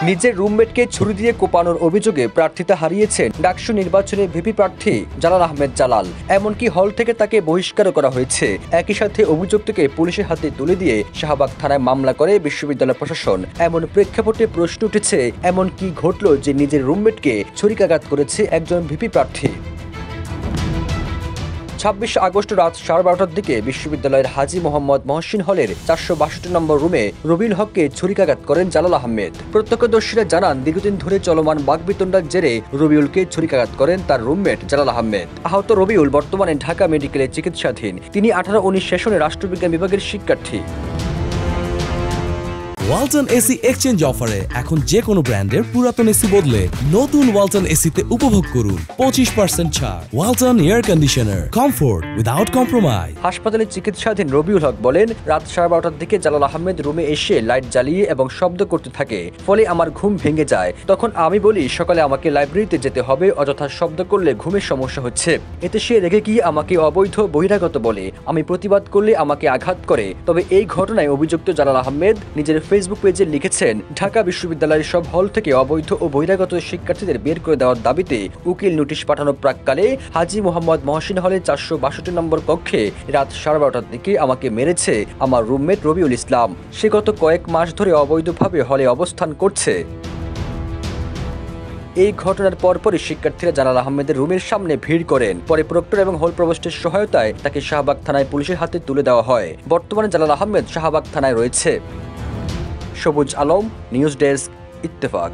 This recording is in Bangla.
নিজের রুমমেটকে ছুরি দিয়ে কোপানোর অভিযোগে প্রার্থিতা হারিয়েছেন ডাকসু নির্বাচনে ভিপি প্রার্থী জালাল আহমেদ জালাল। এমনকি হল থেকে তাকে বহিষ্কারও করা হয়েছে। একই সাথে অভিযুক্তকে পুলিশের হাতে তুলে দিয়ে শাহবাগ থানায় মামলা করে বিশ্ববিদ্যালয় প্রশাসন। এমন প্রেক্ষাপটে প্রশ্ন উঠেছে, এমন কি ঘটল যে নিজের রুমমেটকে ছুরিকাঘাত করেছে একজন ভিপি প্রার্থী। ২৬ আগস্ট রাত 12:30টার দিকে বিশ্ববিদ্যালয়ের হাজী মোহাম্মদ মহসিন হলের ৪৬২ নম্বর রুমে রবিউল হককে ছুরিকাঘাত করেন জালাল আহমেদ। প্রত্যক্ষদর্শীরা জানান, দীর্ঘদিন ধরে চলমান বাকবিতণ্ডার জেরে রবিউলকে ছুরিকাঘাত করেন তার রুমমেট জালাল আহমেদ। আহত রবিউল বর্তমানে ঢাকা মেডিকেলে চিকিৎসাধীন। তিনি 18-19 সেশনে রাষ্ট্রবিজ্ঞান বিভাগের শিক্ষার্থী। ওয়ালটন এসি এক্সচেঞ্জ অফারে এখন যে কোনো ব্র্যান্ডের পুরাতন এসি বদলে নতুন ওয়ালটন এসিতে উপভোগ করুন 25% ছাড়। Walton air conditioner, comfort without compromise. হাসপাতালে চিকিৎসাধীন রবিউল হক বলেন, রাত 12:30টার দিকে জালাল আহমেদ রুমে এসে লাইট জ্বালিয়ে এবং শব্দ করতে থাকে, ফলে আমার ঘুম ভেঙে যায়। তখন আমি বলি সকালে আমাকে লাইব্রেরিতে যেতে হবে, অযথা শব্দ করলে ঘুমের সমস্যা হচ্ছে। এতে সে রেগে গিয়ে আমাকে অবৈধ বহিরাগত বলে। আমি প্রতিবাদ করলে আমাকে আঘাত করে। তবে এই ঘটনায় অভিযুক্ত জালাল আহমেদ নিজের ফেসবুক পেজে লিখেছেন, ঢাকা বিশ্ববিদ্যালয়ের সব হল থেকে অবৈধ ও বহিরাগত শিক্ষার্থীদের বের করে দেওয়ার দাবিতে উকিল নোটিশ পাঠানোর প্রাককালে হাজী মোহাম্মদ মহসিন হলের ৪৬২ নম্বর কক্ষে রাত 12:30টার দিকে আমাকে মেরেছে আমার রুমমেট রবিউল ইসলাম। সে গত কয়েক মাস ধরে অবৈধভাবে হলে অবস্থান করছে। এই ঘটনার পরপরই শিক্ষার্থীরা জালাল আহমেদের রুমের সামনে ভিড় করেন। পরে প্রক্টর এবং হল প্রভোস্টের সহায়তায় তাকে শাহবাগ থানায় পুলিশের হাতে তুলে দেওয়া হয়। বর্তমানে জালাল আহমেদ শাহবাগ থানায় রয়েছে। সবুজ আলম, নিউজ ডেস্ক, ইত্তেফাক।